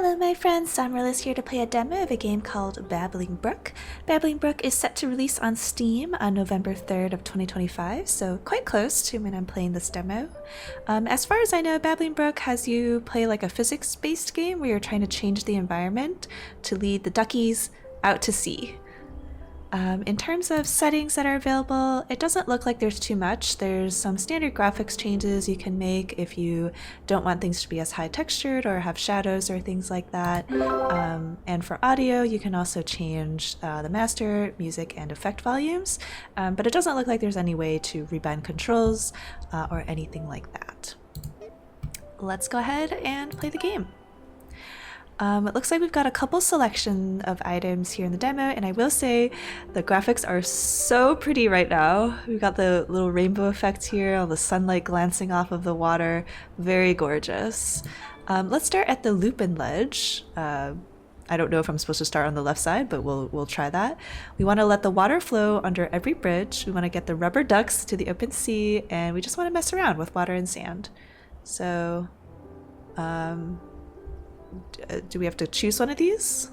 Hello my friends, SAmaryllis here to play a demo of a game called Babbling Brook. Babbling Brook is set to release on Steam on November 3rd of 2025, so quite close to when I'm playing this demo. As far as I know, Babbling Brook has you play like a physics-based game where you're trying to change the environment to lead the Duckies out to sea. In terms of settings that are available, it doesn't look like there's too much. There's some standard graphics changes you can make if you don't want things to be as high textured or have shadows or things like that. And for audio, you can also change the master, music, and effect volumes, but it doesn't look like there's any way to rebind controls or anything like that. Let's go ahead and play the game. It looks like we've got a couple selection of items here in the demo, and I will say the graphics are so pretty right now. We've got the little rainbow effect here, all the sunlight glancing off of the water, very gorgeous. Let's start at the Lupin ledge. I don't know if I'm supposed to start on the left side, but we'll try that. We want to let the water flow under every bridge. We want to get the rubber ducks to the open sea, and we just want to mess around with water and sand. So, do we have to choose one of these?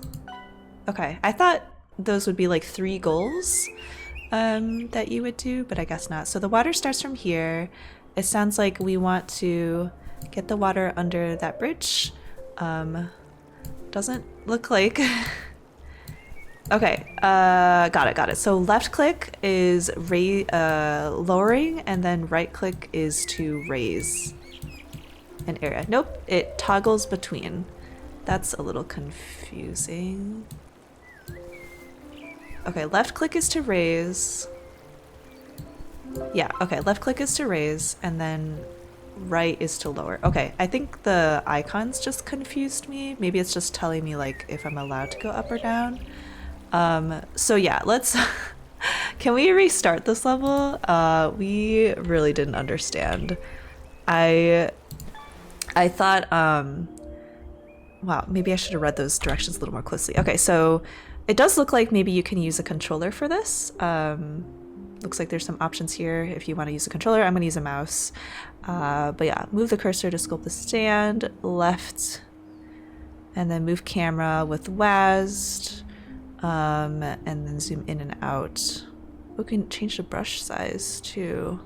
Okay, I thought those would be like 3 goals that you would do, but I guess not. So the water starts from here. It sounds like we want to get the water under that bridge. Doesn't look like... Okay, got it. So left click is lowering, and then right click is to raise an area. Nope, it toggles between. That's a little confusing. Okay, left click is to raise. Yeah, okay, left click is to raise, and then right is to lower. Okay, I think the icons just confused me. Maybe it's just telling me like if I'm allowed to go up or down. So yeah, let's... Can we restart this level? We really didn't understand. I thought, wow, maybe I should have read those directions a little more closely. Okay, so it does look like maybe you can use a controller for this. Looks like there's some options here if you want to use a controller. I'm going to use a mouse. But yeah, move the cursor to sculpt the stand, left, and then move camera with WASD, and then zoom in and out. We can change the brush size too.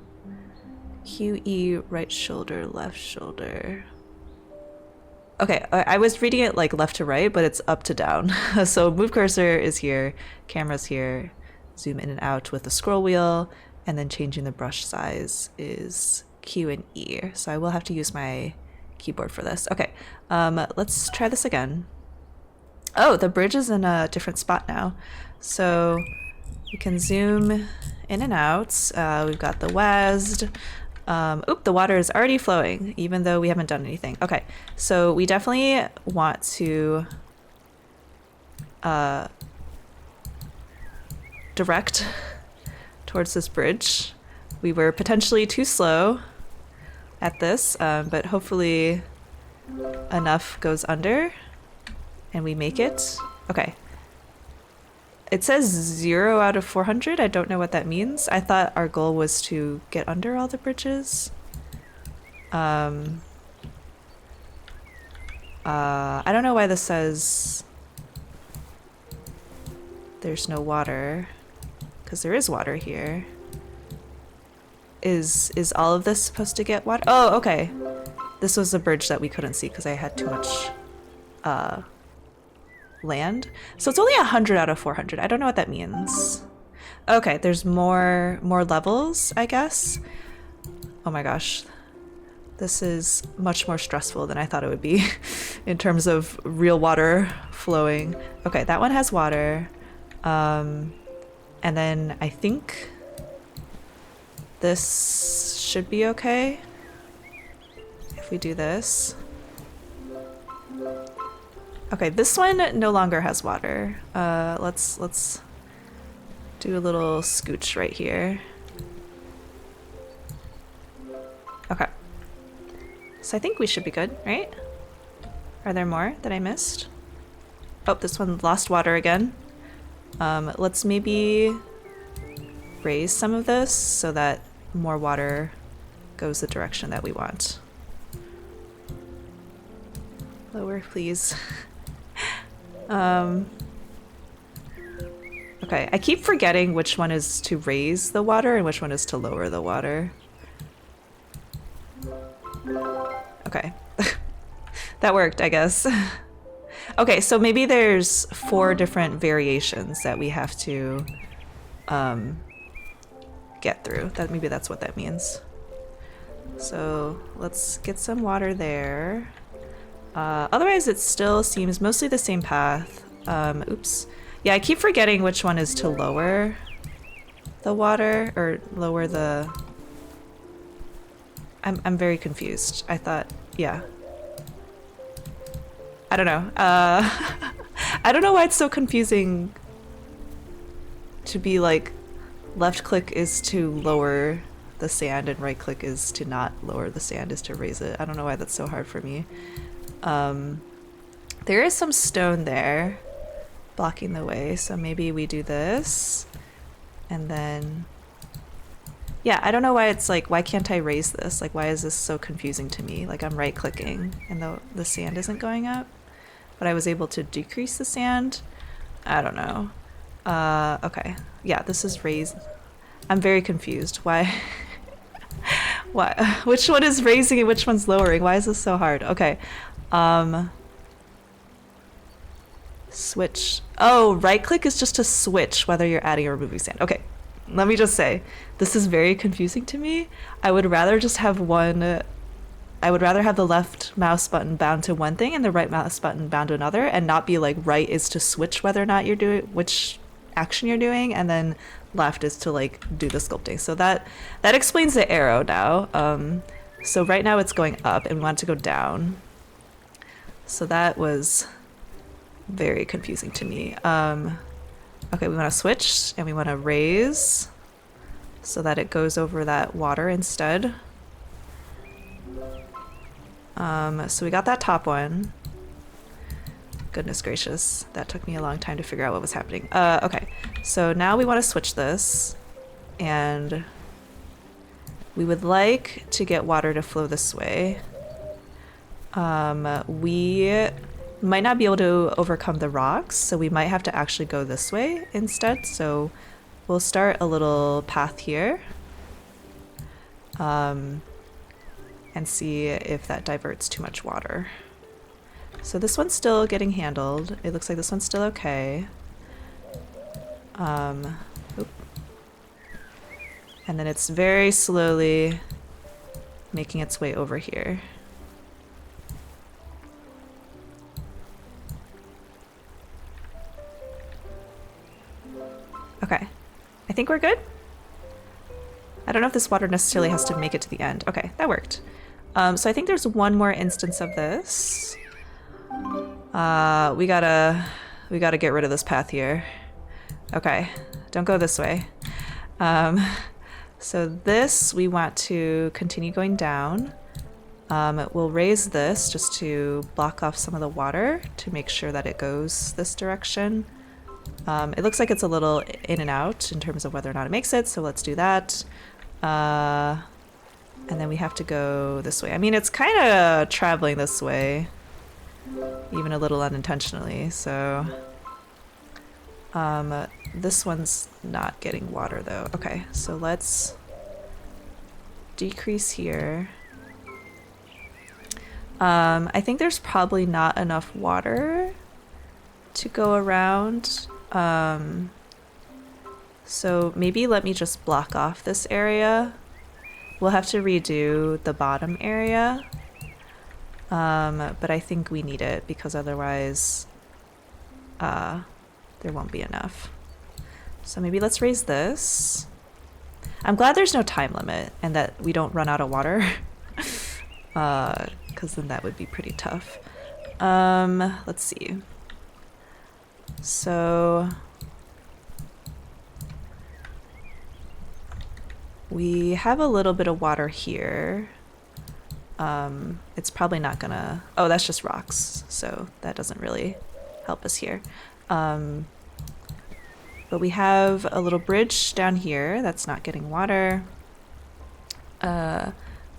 QE, right shoulder, left shoulder. Okay, I was reading it like left to right, but it's up to down. So move cursor is here, camera's here, zoom in and out with the scroll wheel, and then changing the brush size is Q and E. So I will have to use my keyboard for this. Okay, let's try this again. Oh, the bridge is in a different spot now. So we can zoom in and out. We've got the WASD. Oop, the water is already flowing, even though we haven't done anything. Okay, so we definitely want to direct towards this bridge. We were potentially too slow at this, but hopefully enough goes under and we make it. Okay. It says 0 out of 400. I don't know what that means. I thought our goal was to get under all the bridges. I don't know why this says there's no water, because there is water here. Is all of this supposed to get water? Oh, okay. This was a bridge that we couldn't see because I had too much land. So it's only 100 out of 400. I don't know what that means. Okay, there's more levels, I guess. Oh my gosh. This is much more stressful than I thought it would be in terms of real water flowing. Okay, that one has water. And then I think this should be okay if we do this. Okay, this one no longer has water. Let's do a little scooch right here. Okay. So I think we should be good, right? Are there more that I missed? Oh, this one lost water again. Let's maybe raise some of this so that more water goes the direction that we want. Lower, please. Okay, I keep forgetting which one is to raise the water and which one is to lower the water. Okay. That worked, I guess. Okay, so maybe there's 4 different variations that we have to get through. Maybe that's what that means. So let's get some water there. Otherwise, it still seems mostly the same path. Oops. Yeah, I keep forgetting which one is to lower the water or lower the... I'm very confused. I thought, yeah. I don't know. I don't know why it's so confusing to be like left click is to lower the sand and right click is to not lower the sand, is to raise it. I don't know why that's so hard for me. There is some stone there blocking the way, so maybe we do this and then... Yeah, I don't know why it's like, why can't I raise this? Like, why is this so confusing to me? Like, I'm right clicking and the sand isn't going up, but I was able to decrease the sand. I don't know. Okay. Yeah, this is raised. I'm very confused. Why? Why? Which one is raising and which one's lowering? Why is this so hard? Okay. Switch. Oh, right click is just to switch whether you're adding or removing sand. Okay. Let me just say, this is very confusing to me. I would rather just have one... I would rather have the left mouse button bound to one thing and the right mouse button bound to another, and not be like right is to switch whether or not you're doing which action you're doing, and then left is to like do the sculpting. So that explains the arrow now. So right now it's going up and we want it to go down. So that was very confusing to me. Okay, we want to switch and we want to raise so that it goes over that water instead. So we got that top one. Goodness gracious, that took me a long time to figure out what was happening. Okay, so now we want to switch this, and we would like to get water to flow this way. We might not be able to overcome the rocks, so we might have to actually go this way instead. So we'll start a little path here. And see if that diverts too much water. So this one's still getting handled. It looks like this one's still okay. Oop. And then it's very slowly making its way over here. Okay, I think we're good. I don't know if this water necessarily has to make it to the end. Okay, that worked. So I think there's one more instance of this. We gotta get rid of this path here. Okay, don't go this way. So this, we want to continue going down. We'll raise this just to block off some of the water to make sure that it goes this direction. It looks like it's a little in and out in terms of whether or not it makes it, so let's do that. And then we have to go this way. I mean, it's kind of traveling this way, even a little unintentionally, so... this one's not getting water though. Okay, so let's decrease here. I think there's probably not enough water to go around. So maybe let me just block off this area. We'll have to redo the bottom area. But I think we need it because otherwise there won't be enough. So maybe let's raise this. I'm glad there's no time limit and that we don't run out of water. Because then that would be pretty tough. Let's see. So we have a little bit of water here. It's probably not gonna... Oh, that's just rocks, so that doesn't really help us here. But we have a little bridge down here that's not getting water.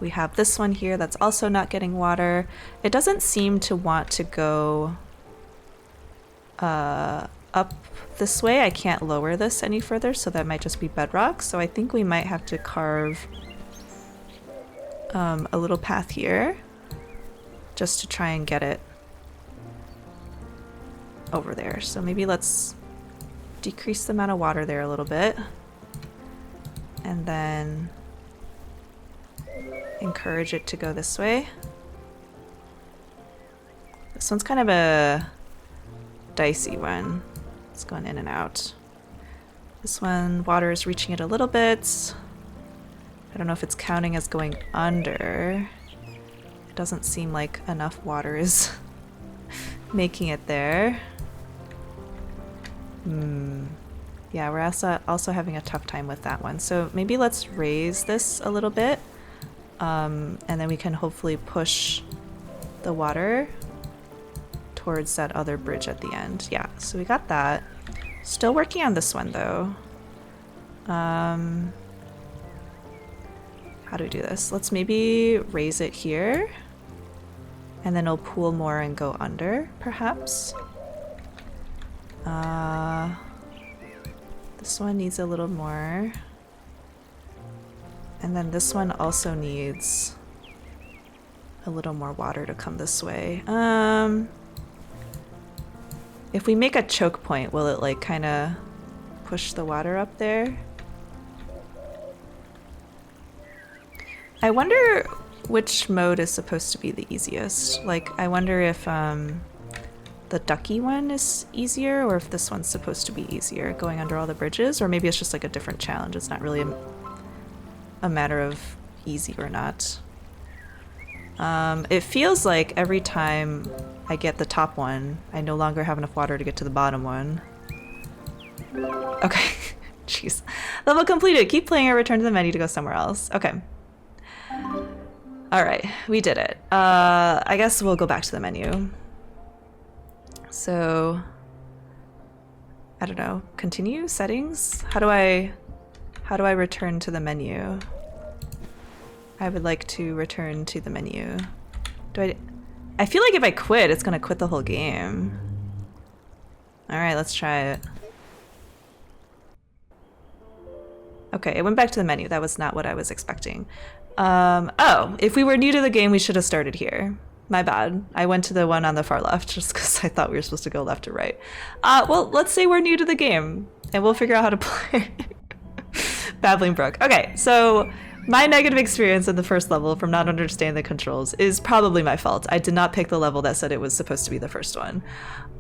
We have this one here that's also not getting water. It doesn't seem to want to go up this way. I can't lower this any further, so that might just be bedrock. So I think we might have to carve a little path here just to try and get it over there. So maybe let's decrease the amount of water there a little bit, and then encourage it to go this way. This one's kind of a dicey one. It's going in and out. This one, water is reaching it a little bit. I don't know if it's counting as going under. It doesn't seem like enough water is making it there. Yeah, we're also having a tough time with that one. So maybe let's raise this a little bit, and then we can hopefully push the water towards that other bridge at the end. Yeah, so we got that. Still working on this one though. How do we do this? Let's maybe raise it here, and then it'll pool more and go under, perhaps. This one needs a little more. And then this one also needs a little more water to come this way. If we make a choke point, will it like kind of push the water up there? I wonder which mode is supposed to be the easiest. Like, I wonder if the ducky one is easier, or if this one's supposed to be easier, going under all the bridges, or maybe it's just like a different challenge. It's not really a matter of easy or not. It feels like every time I get the top one, I no longer have enough water to get to the bottom one. Okay, jeez. Level completed. Keep playing or return to the menu to go somewhere else. Okay. All right, we did it. I guess we'll go back to the menu. So, I don't know. Continue settings. How do I return to the menu? I would like to return to the menu. I feel like if I quit, it's gonna quit the whole game. All right, let's try it. Okay, it went back to the menu. That was not what I was expecting. Oh, if we were new to the game, we should have started here. My bad. I went to the one on the far left just because I thought we were supposed to go left or right. Well, let's say we're new to the game and we'll figure out how to play Babbling Brook. Okay, so my negative experience in the first level from not understanding the controls is probably my fault. I did not pick the level that said it was supposed to be the first one.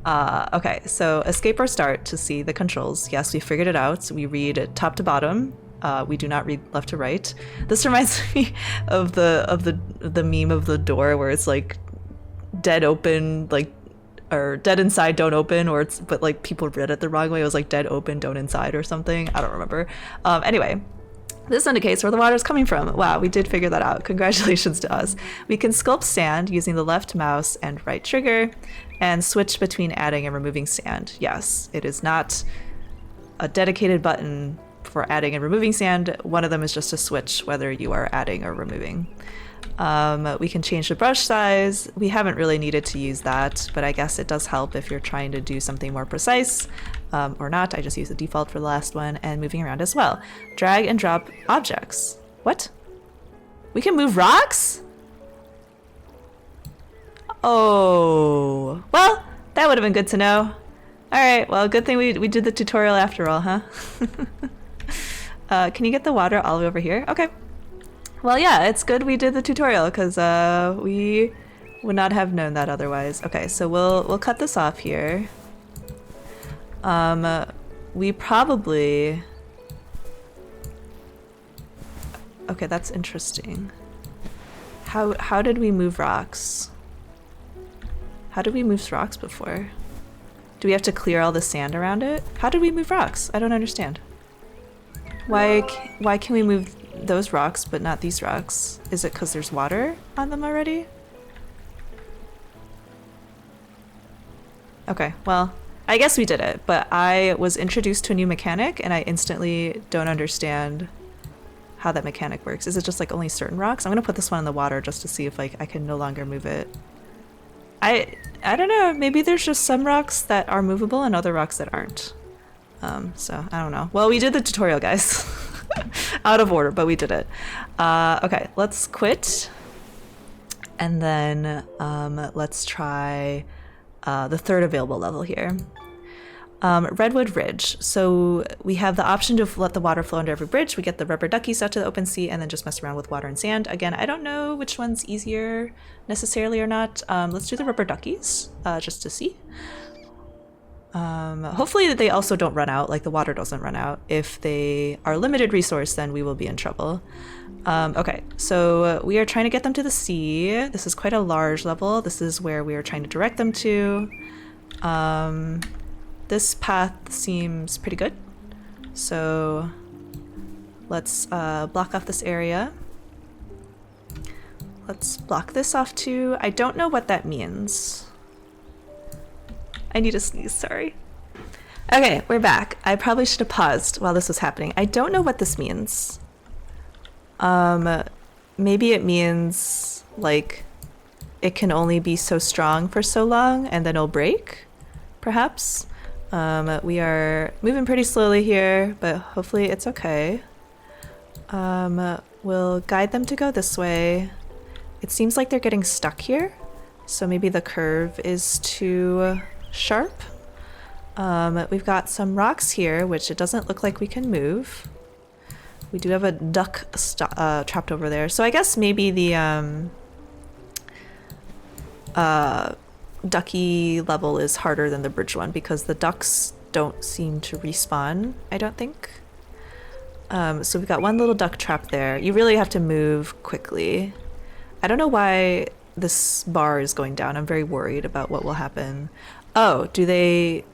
Okay, so escape or start to see the controls. Yes, we figured it out. So we read top to bottom. We do not read left to right. This reminds me of the meme of the door where it's like dead open, like, or dead inside, don't open, or it's, but like people read it the wrong way. It was like dead open, don't inside or something. I don't remember. Anyway, this indicates where the water is coming from. Wow, we did figure that out. Congratulations to us. We can sculpt sand using the left mouse and right trigger and switch between adding and removing sand. Yes, it is not a dedicated button for adding and removing sand. One of them is just a switch whether you are adding or removing. We can change the brush size. We haven't really needed to use that, but I guess it does help if you're trying to do something more precise, or not. I just use the default for the last one, and moving around as well. Drag and drop objects. What? We can move rocks? Oh, well, that would have been good to know. All right, well, good thing we did the tutorial after all, huh? Can you get the water all the way over here? Okay. Well, yeah, it's good we did the tutorial because we would not have known that otherwise. Okay, so we'll cut this off here. We probably... Okay, that's interesting. How did we move rocks? How did we move rocks before? Do we have to clear all the sand around it? How did we move rocks? I don't understand. Why can we move those rocks but not these rocks? Is it because there's water on them already? Okay, well, I guess we did it, but I was introduced to a new mechanic and I instantly don't understand how that mechanic works. Is it just like only certain rocks? I'm gonna put this one in the water just to see if like I can no longer move it. I don't know, maybe there's just some rocks that are movable and other rocks that aren't. So I don't know. Well, we did the tutorial, guys. Out of order, but we did it. Okay, let's quit. And then let's try the third available level here. Redwood Ridge. So we have the option to let the water flow under every bridge. We get the rubber duckies out to the open sea and then just mess around with water and sand. Again, I don't know which one's easier necessarily or not. Let's do the rubber duckies just to see. Hopefully they also don't run out, like the water doesn't run out. If they are limited resource, then we will be in trouble. Okay, so we are trying to get them to the sea. This is quite a large level. This is where we are trying to direct them to. This path seems pretty good. So let's block off this area. Let's block this off too. I don't know what that means. I need to sneeze, sorry. Okay, we're back. I probably should have paused while this was happening. I don't know what this means. Maybe it means like it can only be so strong for so long and then it'll break, perhaps. We are moving pretty slowly here, but hopefully it's okay. We'll guide them to go this way. It seems like they're getting stuck here, so maybe the curve is too sharp. We've got some rocks here, which it doesn't look like we can move. We do have a duck trapped over there, so I guess maybe the ducky level is harder than the bridge one because the ducks don't seem to respawn, I don't think. So we've got one little duck trapped there. You really have to move quickly. I don't know why this bar is going down. I'm very worried about what will happen. Oh, do they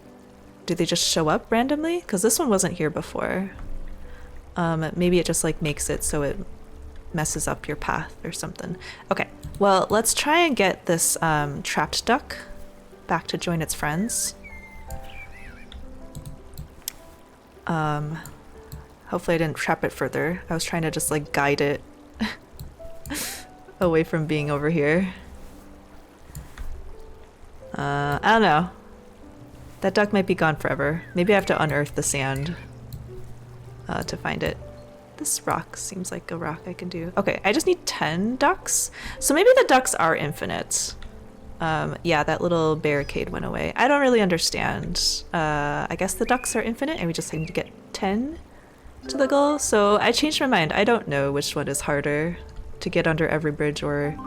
just show up randomly? Because this one wasn't here before. Maybe it just like makes it so it messes up your path or something. Okay, well, let's try and get this trapped duck back to join its friends. Hopefully I didn't trap it further. I was trying to just like guide it away from being over here. I don't know. That duck might be gone forever. Maybe I have to unearth the sand to find it. This rock seems like a rock I can do. Okay, I just need 10 ducks. So maybe the ducks are infinite. Yeah, that little barricade went away. I don't really understand. I guess the ducks are infinite and we just need to get 10 to the goal. So I changed my mind. I don't know which one is harder, to get under every bridge or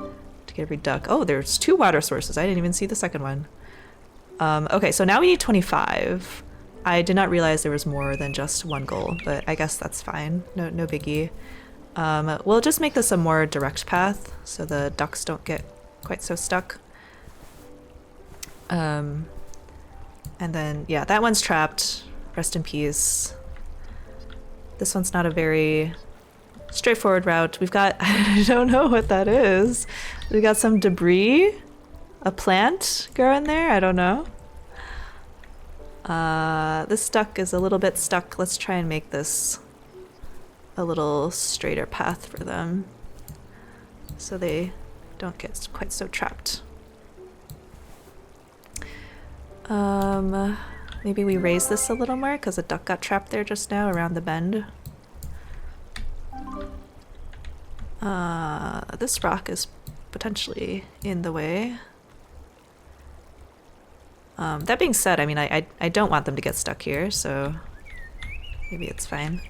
to get every duck. Oh, there's 2 water sources. I didn't even see the second one. Okay, so now we need 25. I did not realize there was more than just one goal, but I guess that's fine. No biggie. We'll just make this a more direct path so the ducks don't get quite so stuck. And then, yeah, that one's trapped. Rest in peace. This one's not a very straightforward route. We've got, I don't know what that is. We got some debris, a plant growing there. I don't know. This duck is a little bit stuck. Let's try and make this a little straighter path for them so they don't get quite so trapped. Maybe we raise this a little more because a duck got trapped there just now around the bend. This rock is potentially in the way. That being said, I mean, I don't want them to get stuck here, so maybe it's fine.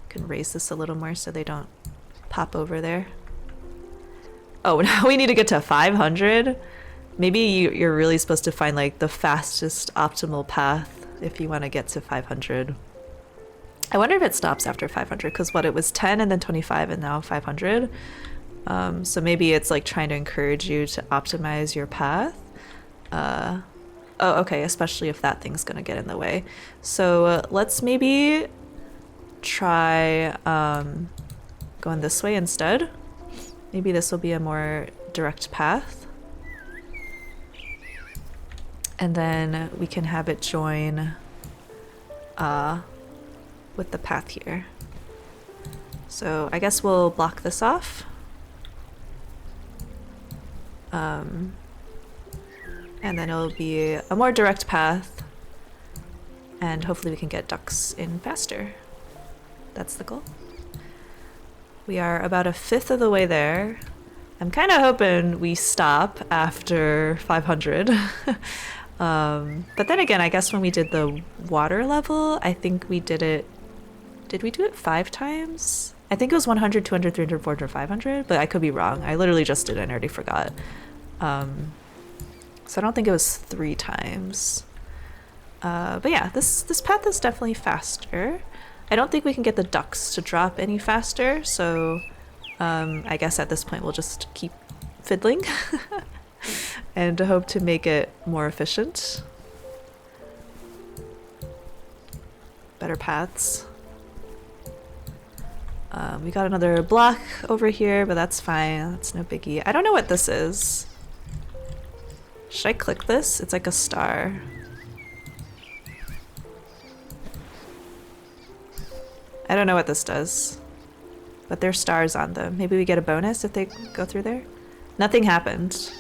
Can raise this a little more so they don't pop over there. Oh, now we need to get to 500? Maybe you're really supposed to find like the fastest optimal path if you want to get to 500. I wonder if it stops after 500, because what, it was 10 and then 25 and now 500. So maybe it's like trying to encourage you to optimize your path. Oh, okay, especially if that thing's gonna get in the way. So let's maybe try going this way instead. Maybe this will be a more direct path. And then we can have it join with the path here. So I guess we'll block this off. And then it'll be a more direct path. And hopefully we can get ducks in faster. That's the goal. We are about 1/5 of the way there. I'm kind of hoping we stop after 500. But then again, I guess when we did the water level, I think we did it... Did we do it 5 times? I think it was 100, 200, 300, 400, 500, but I could be wrong. I literally just did it and already forgot. So I don't think it was 3 times. But yeah, this path is definitely faster. I don't think we can get the ducks to drop any faster, so I guess at this point we'll just keep fiddling and hope to make it more efficient. Better paths. We got another block over here, but that's fine. That's no biggie. I don't know what this is. Should I click this? It's like a star. I don't know what this does, but there's stars on them. Maybe we get a bonus if they go through there? Nothing happened.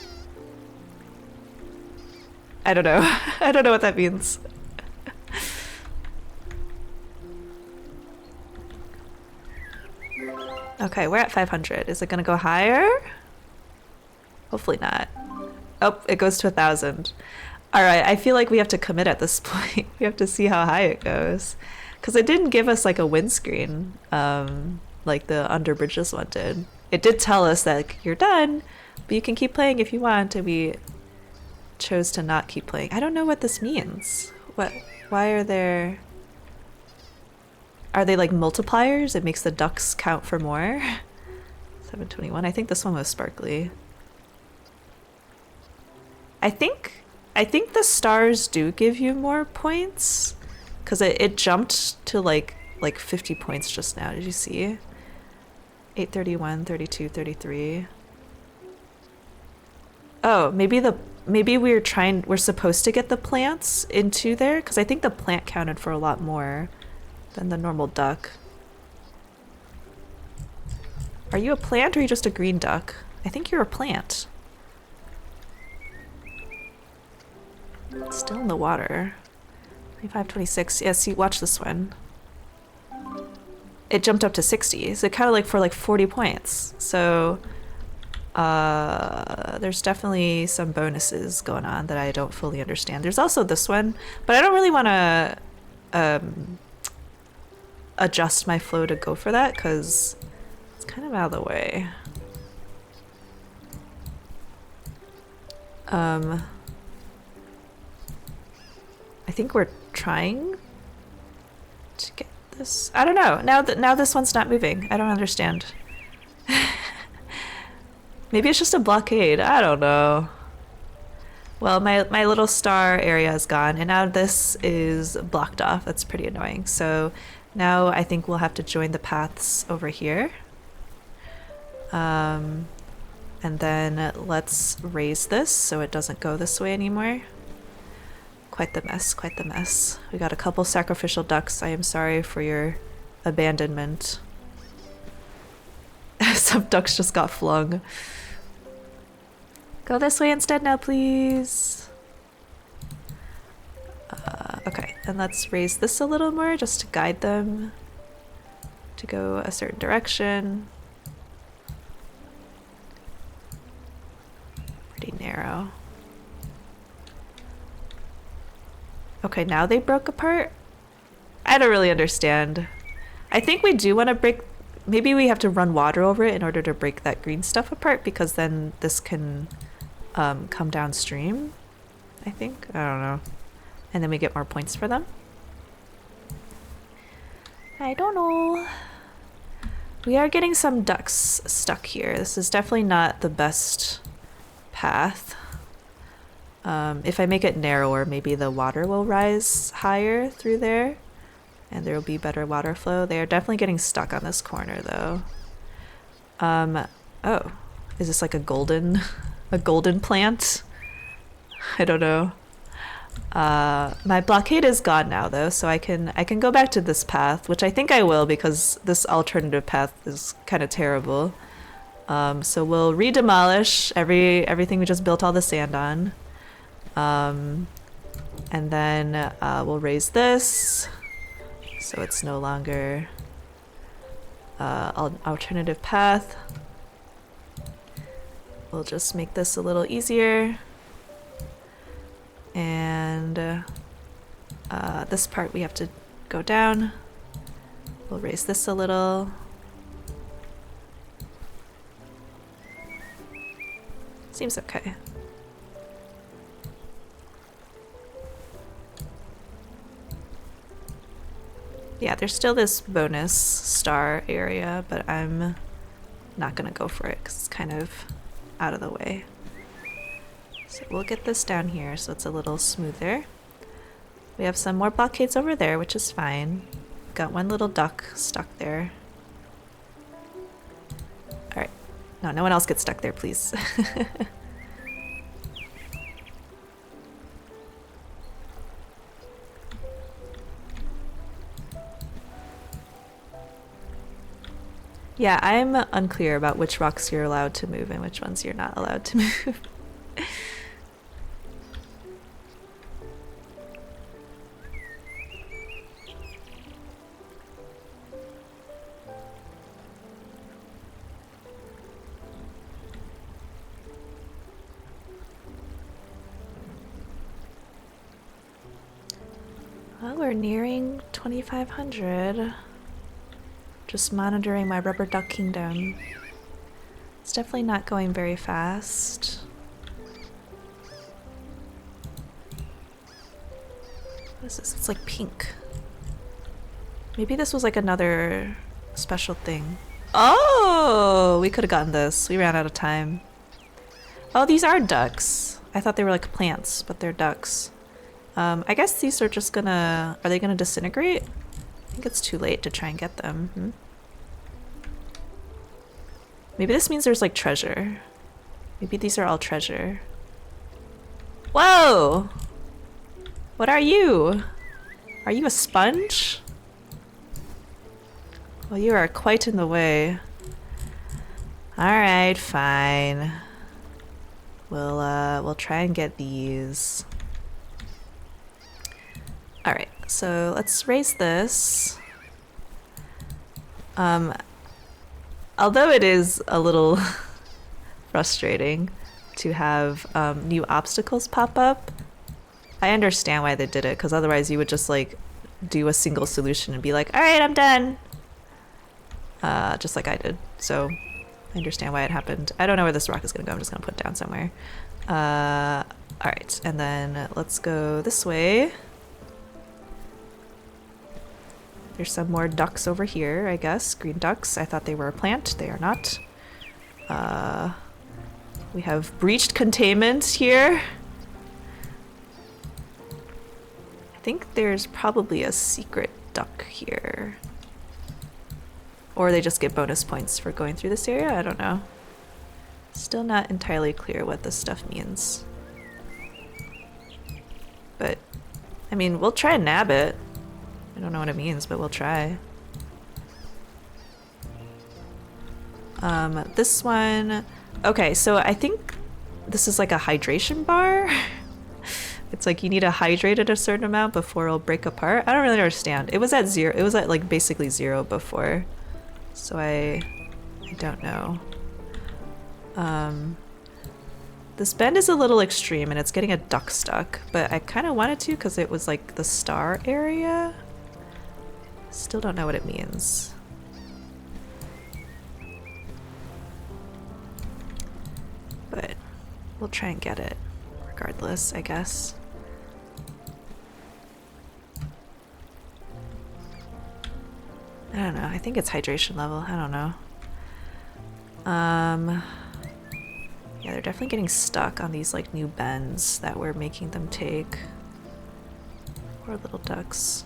I don't know. I don't know what that means. Okay, we're at 500. Is it gonna go higher? Hopefully not. Oh, it goes to 1,000. All right, I feel like we have to commit at this point. We have to see how high it goes. Because it didn't give us like a windscreen, like the Under Bridges one did. It did tell us that like, you're done, but you can keep playing if you want, and we chose to not keep playing. I don't know what this means. Why are there... Are they like multipliers? It makes the ducks count for more? 721. I think this one was sparkly. I think the stars do give you more points, because it jumped to like 50 points just now. Did you see? 831, 32, 33. Oh, maybe we're supposed to get the plants into there, because I think the plant counted for a lot more than the normal duck. Are you a plant or are you just a green duck? I think you're a plant. It's still in the water. 25, 26. Yeah, see, watch this one. It jumped up to 60, so it kind of like for like 40 points. So there's definitely some bonuses going on that I don't fully understand. There's also this one, but I don't really want to adjust my flow to go for that because it's kind of out of the way. I think we're trying to get this. I don't know. Now this one's not moving. I don't understand. Maybe it's just a blockade. I don't know. Well, my little star area is gone, and now this is blocked off. That's pretty annoying. So now I think we'll have to join the paths over here. And then let's raise this so it doesn't go this way anymore. Quite the mess, quite the mess. We got a couple sacrificial ducks. I am sorry for your abandonment. Some ducks just got flung. Go this way instead now, please. Okay, and let's raise this a little more just to guide them to go a certain direction. Pretty narrow. Okay, now they broke apart? I don't really understand. I think we do want to break... Maybe we have to run water over it in order to break that green stuff apart, because then this can come downstream, I think. I don't know. And then we get more points for them. I don't know. We are getting some ducks stuck here. This is definitely not the best path. If I make it narrower, maybe the water will rise higher through there and there will be better water flow. They are definitely getting stuck on this corner though. Oh, is this like a golden plant? I don't know. My blockade is gone now though, so I can go back to this path, which I think I will because this alternative path is kind of terrible. So we'll re-demolish everything we just built all the sand on. And then we'll raise this so it's no longer an alternative path. We'll just make this a little easier. And this part we have to go down. We'll raise this a little. Seems okay. Yeah, there's still this bonus star area, but I'm not gonna go for it because it's kind of out of the way. So we'll get this down here so it's a little smoother. We have some more blockades over there, which is fine. Got one little duck stuck there. Alright. No, no one else gets stuck there, please. Yeah, I'm unclear about which rocks you're allowed to move and which ones you're not allowed to move. Well, we're nearing 2500. Just monitoring my rubber duck kingdom. It's definitely not going very fast. What is this? It's like pink. Maybe this was like another special thing. Oh, we could have gotten this. We ran out of time. Oh, these are ducks. I thought they were like plants, but they're ducks. I guess these are just gonna... Are they gonna disintegrate? I think it's too late to try and get them. Maybe this means there's like treasure. Maybe these are all treasure. Whoa! What are you? Are you a sponge? Well, you are quite in the way. Alright, fine. We'll try and get these. Alright, so let's raise this. Although it is a little frustrating to have new obstacles pop up, I understand why they did it, because otherwise you would just like do a single solution and be like, alright, I'm done. Just like I did. So I understand why it happened. I don't know where this rock is going to go. I'm just going to put it down somewhere. Alright, and then let's go this way. There's some more ducks over here, I guess. Green ducks. I thought they were a plant. They are not. We have breached containment here. I think there's probably a secret duck here. Or they just get bonus points for going through this area? I don't know. Still not entirely clear what this stuff means. But, I mean, we'll try and nab it. I don't know what it means, but we'll try. This one... Okay, so I think this is like a hydration bar. It's like you need to hydrate it a certain amount before it'll break apart. I don't really understand. It was at zero. It was at like basically zero before. So I don't know. This bend is a little extreme and it's getting a duck stuck, but I kind of wanted to because it was like the star area. Still don't know what it means. But we'll try and get it regardless, I guess. I don't know. I think it's hydration level. I don't know. Yeah, they're definitely getting stuck on these like new bends that we're making them take. Poor little ducks.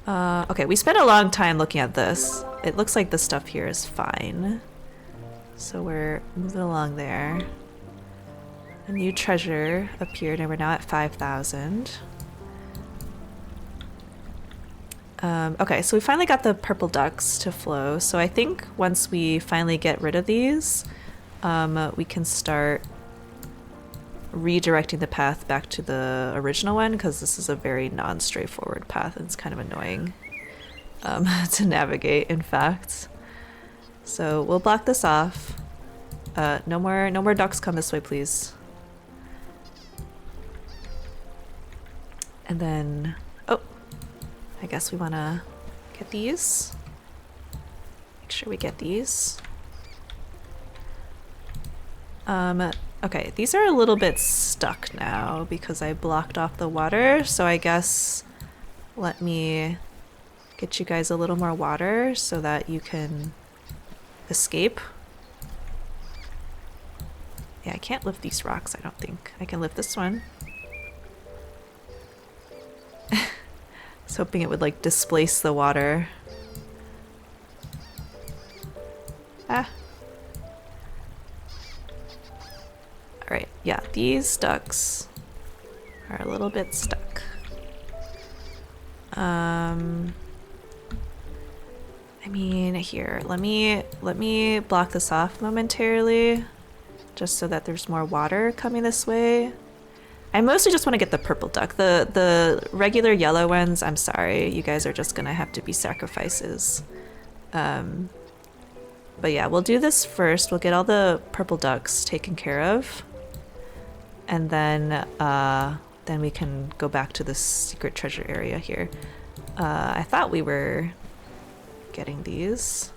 Okay, we spent a long time looking at this. It looks like the stuff here is fine. So we're moving along there. A new treasure appeared and we're now at 5,000. Okay, so we finally got the purple ducks to flow. So I think once we finally get rid of these, we can start redirecting the path back to the original one, because this is a very non-straightforward path and it's kind of annoying to navigate, in fact. So we'll block this off. No more ducks come this way, please. And then, oh, I guess we want to get these. Make sure we get these. Okay, these are a little bit stuck now because I blocked off the water, so I guess let me get you guys a little more water so that you can escape. Yeah, I can't lift these rocks, I don't think. I can lift this one. I was hoping it would like displace the water. Ah. Alright, yeah, these ducks are a little bit stuck. I mean, here, let me block this off momentarily, just so that there's more water coming this way. I mostly just want to get the purple duck. The regular yellow ones, I'm sorry, you guys are just gonna have to be sacrifices. But yeah, we'll do this first. We'll get all the purple ducks taken care of. And then we can go back to this secret treasure area here. I thought we were getting these.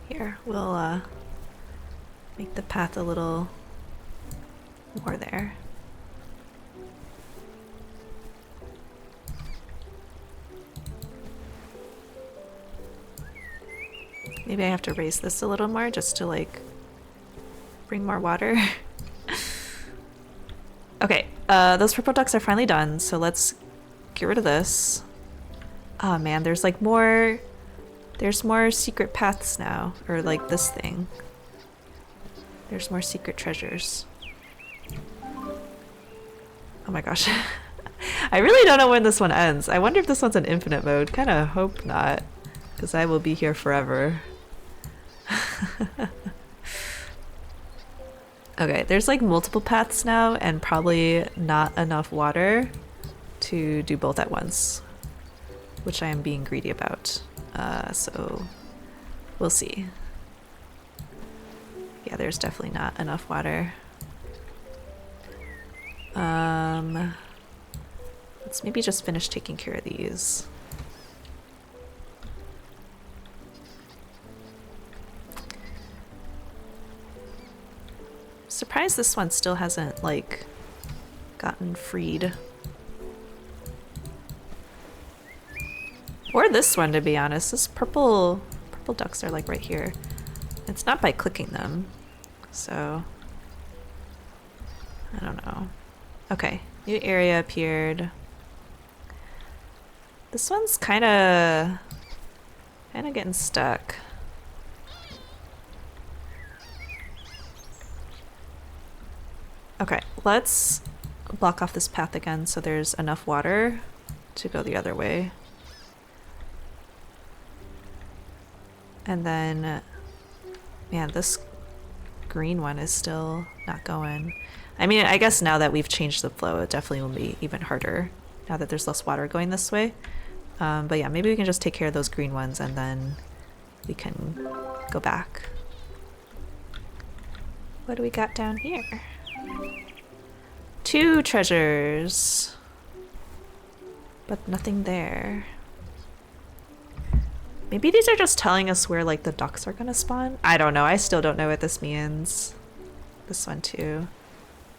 Here, we'll make the path a little more there. Maybe I have to raise this a little more just to like bring more water. Okay, those purple ducks are finally done, so let's get rid of this. Oh man, there's like more, there's more secret paths now, or like this thing. There's more secret treasures. Oh my gosh. I really don't know when this one ends. I wonder if this one's an infinite mode. Kind of hope not, because I will be here forever. Okay, there's like multiple paths now and probably not enough water to do both at once, which I am being greedy about. So we'll see. Yeah, there's definitely not enough water. Let's maybe just finish taking care of these. Surprised this one still hasn't like gotten freed. Or this one, to be honest. This purple ducks are like right here. It's not by clicking them, so I don't know. Okay, new area appeared. This one's kind of getting stuck. Okay, let's block off this path again so there's enough water to go the other way. And then, man, this green one is still not going. I mean, I guess now that we've changed the flow, it definitely will be even harder now that there's less water going this way. But yeah, maybe we can just take care of those green ones and then we can go back. What do we got down here? 2 treasures, but nothing there. Maybe these are just telling us where like the ducks are gonna spawn? I don't know, I still don't know what this means. This one too.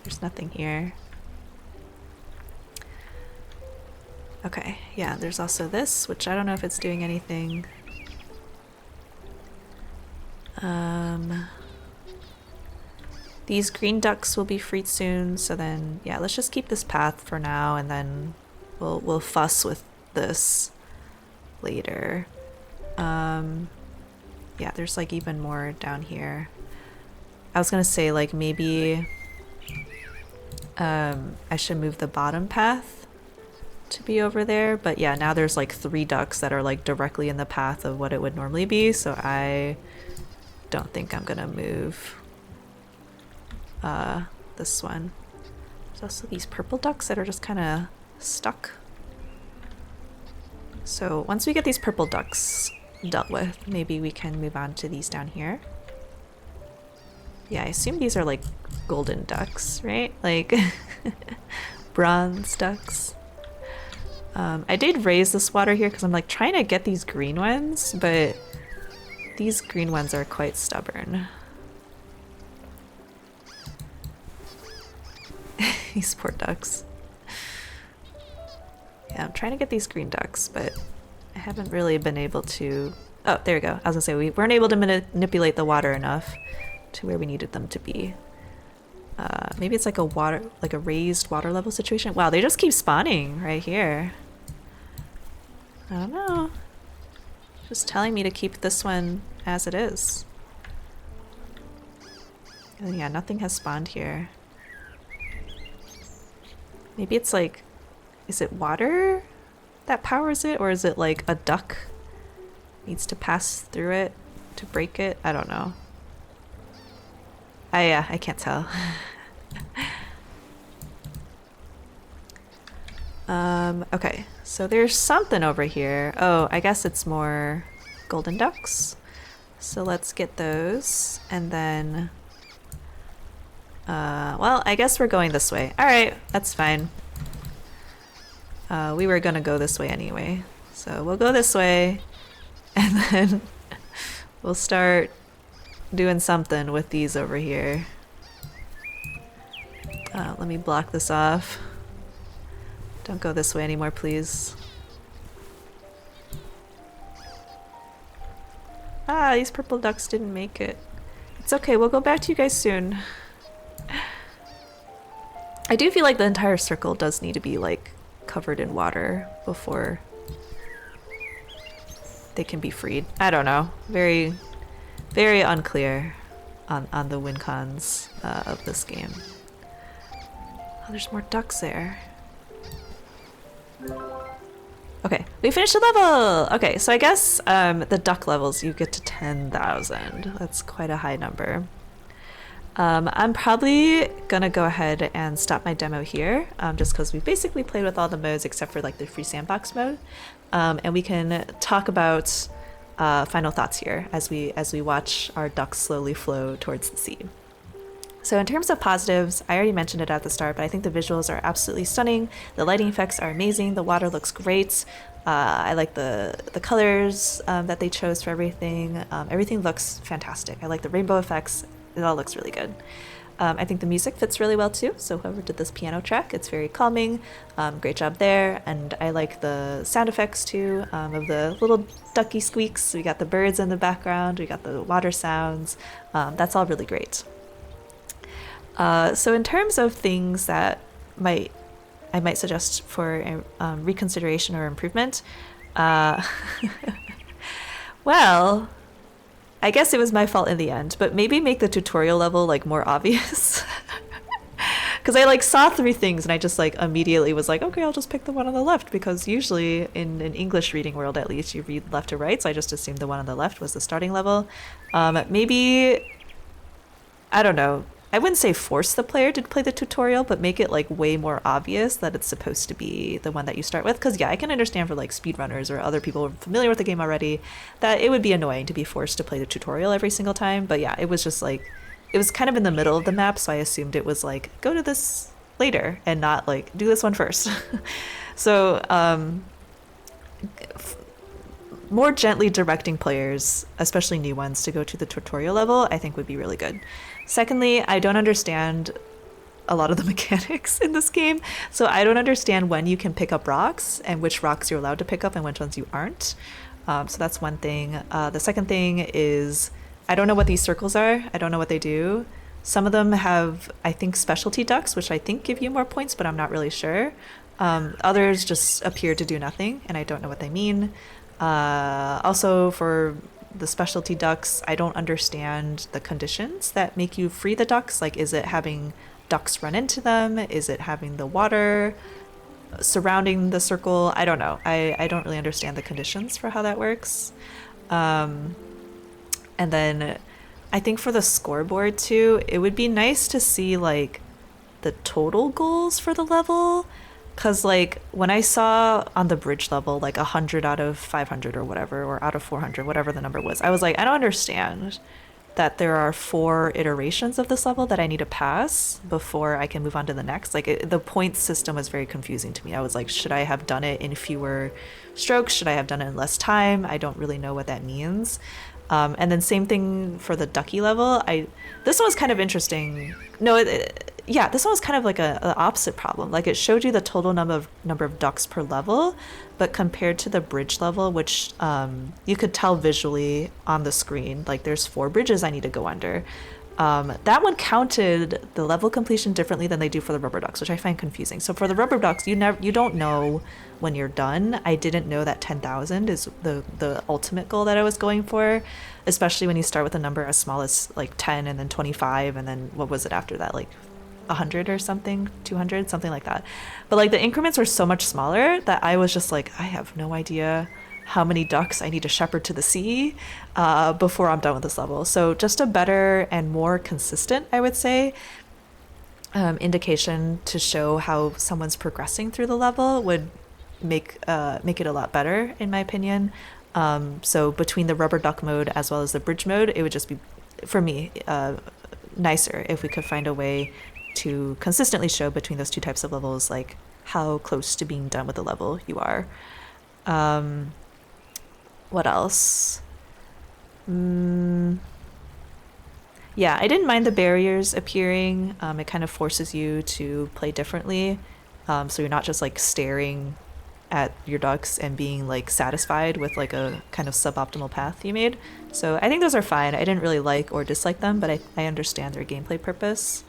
There's nothing here. Okay, yeah, there's also this, which I don't know if it's doing anything. These green ducks will be freed soon, so then yeah, let's just keep this path for now and then we'll fuss with this later. Yeah, there's like even more down here. I was gonna say like maybe I should move the bottom path to be over there, but yeah, now there's like 3 ducks that are like directly in the path of what it would normally be, so I don't think I'm gonna move this one. There's also these purple ducks that are just kind of stuck. So once we get these purple ducks dealt with, maybe we can move on to these down here. Yeah, I assume these are like golden ducks, right? Like bronze ducks. I did raise this water here because I'm like trying to get these green ones, but these green ones are quite stubborn. These poor ducks. Yeah, I'm trying to get these green ducks, but I haven't really been able to... Oh, there we go. I was gonna say, we weren't able to manipulate the water enough to where we needed them to be. Maybe it's like a raised water level situation. Wow, they just keep spawning right here. I don't know. Just telling me to keep this one as it is. And yeah, nothing has spawned here. Maybe it's like, is it water that powers it, or is it like a duck needs to pass through it to break it? I don't know. I can't tell. Okay, so there's something over here. Oh, I guess it's more golden ducks. So let's get those, and then well, I guess we're going this way. All right, that's fine. We were gonna go this way anyway, so we'll go this way, and then we'll start doing something with these over here. Let me block this off. Don't go this way anymore, please. Ah, these purple ducks didn't make it. It's okay, we'll go back to you guys soon. I do feel like the entire circle does need to be like covered in water before they can be freed. I don't know. Very, very unclear on the win cons of this game. Oh, there's more ducks there. Okay, we finished the level! Okay, so I guess the duck levels, you get to 10,000. That's quite a high number. I'm probably gonna go ahead and stop my demo here, just because we basically played with all the modes except for like the free sandbox mode. And we can talk about final thoughts here as we watch our ducks slowly flow towards the sea. So in terms of positives, I already mentioned it at the start, but I think the visuals are absolutely stunning. The lighting effects are amazing. The water looks great. I like the colors that they chose for everything. Everything looks fantastic. I like the rainbow effects. It all looks really good. I think the music fits really well too. So whoever did this piano track, it's very calming. Great job there. And I like the sound effects too, of the little ducky squeaks. We got the birds in the background. We got the water sounds. That's all really great. So in terms of things that I might suggest for reconsideration or improvement, well, I guess it was my fault in the end, but maybe make the tutorial level like more obvious. Because I like saw 3 things and I just like immediately was like, okay, I'll just pick the one on the left, because usually in an English reading world at least you read left to right, so I just assumed the one on the left was the starting level. Maybe, I don't know, I wouldn't say force the player to play the tutorial, but make it like way more obvious that it's supposed to be the one that you start with. Because yeah, I can understand for like speedrunners or other people familiar with the game already that it would be annoying to be forced to play the tutorial every single time. But yeah, it was just like, it was kind of in the middle of the map, so I assumed it was like, go to this later and not like, do this one first. So more gently directing players, especially new ones, to go to the tutorial level, I think would be really good. Secondly, I don't understand a lot of the mechanics in this game, so I don't understand when you can pick up rocks and which rocks you're allowed to pick up and which ones you aren't. So that's one thing. The second thing is I don't know what these circles are. I don't know what they do. Some of them have, I think, specialty ducks, which I think give you more points, but I'm not really sure. Others just appear to do nothing, and I don't know what they mean. Also, for the specialty ducks. I don't understand the conditions that make you free the ducks. Like, is it having ducks run into them? Is it having the water surrounding the circle? I don't know. I don't really understand the conditions for how that works. And then I think for the scoreboard too, it would be nice to see like the total goals for the level. Cause like when I saw on the bridge level like 100 out of 500 or whatever, or out of 400, whatever the number was, I was like, I don't understand that there are 4 iterations of this level that I need to pass before I can move on to the next. Like the point system was very confusing to me. I was like, should I have done it in fewer strokes? Should I have done it in less time? I don't really know what that means. And then same thing for the ducky level. This one was kind of interesting. No, yeah, this one was kind of like a opposite problem. Like it showed you the total number of ducks per level, but compared to the bridge level, which you could tell visually on the screen, like there's 4 bridges I need to go under. That one counted the level completion differently than they do for the rubber ducks, which I find confusing. So for the rubber ducks, you don't know when you're done. I didn't know that 10,000 is the ultimate goal that I was going for, especially when you start with a number as small as like 10 and then 25 and then what was it after that, like 100 or something, 200, something like that. But like the increments were so much smaller that I was just like, I have no idea how many ducks I need to shepherd to the sea before I'm done with this level. So just a better and more consistent, I would say, indication to show how someone's progressing through the level would make it a lot better, in my opinion. So between the rubber duck mode as well as the bridge mode, it would just be, for me, nicer if we could find a way to consistently show between those 2 types of levels, like how close to being done with the level you are. What else? Yeah, I didn't mind the barriers appearing. It kind of forces you to play differently. So you're not just like staring at your ducks and being like satisfied with like a kind of suboptimal path you made. So I think those are fine. I didn't really like or dislike them, but I understand their gameplay purpose.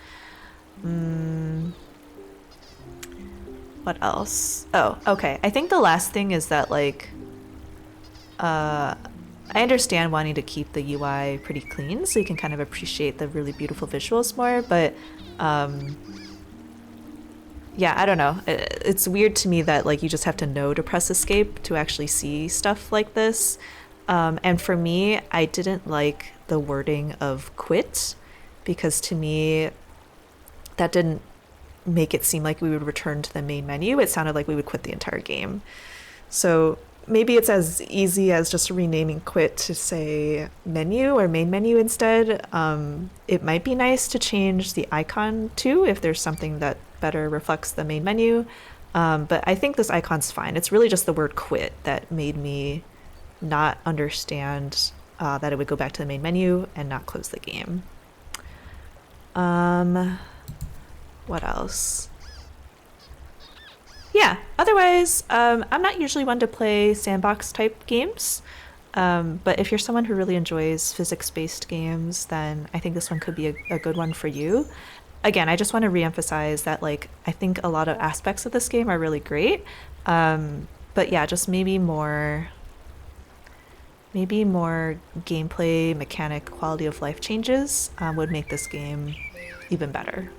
What else? Oh, okay. I think the last thing is that like I understand wanting to keep the UI pretty clean so you can kind of appreciate the really beautiful visuals more, but yeah, I don't know. It's weird to me that like you just have to know to press escape to actually see stuff like this. And for me, I didn't like the wording of quit, because to me that didn't make it seem like we would return to the main menu. It sounded like we would quit the entire game. So maybe it's as easy as just renaming quit to say menu or main menu instead. It might be nice to change the icon too if there's something that better reflects the main menu. But I think this icon's fine. It's really just the word quit that made me not understand that it would go back to the main menu and not close the game. What else? Yeah, otherwise, I'm not usually one to play sandbox type games, but if you're someone who really enjoys physics-based games, then I think this one could be a good one for you. Again, I just want to reemphasize that like I think a lot of aspects of this game are really great, but yeah, just maybe more gameplay, mechanic, quality of life changes would make this game even better.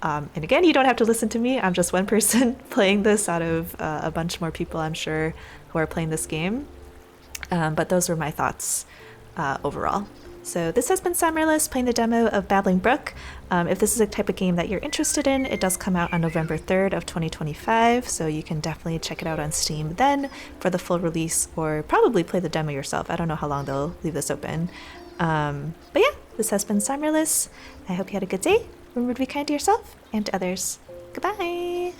And again, you don't have to listen to me. I'm just one person playing this out of a bunch more people, I'm sure, who are playing this game. But those were my thoughts overall. So this has been SAmaryllis playing the demo of Babbling Brook. If this is a type of game that you're interested in, it does come out on November 3rd of 2025, so you can definitely check it out on Steam then for the full release, or probably play the demo yourself. I don't know how long they'll leave this open. But yeah, this has been SAmaryllis. I hope you had a good day. Remember to be kind to yourself and to others. Goodbye!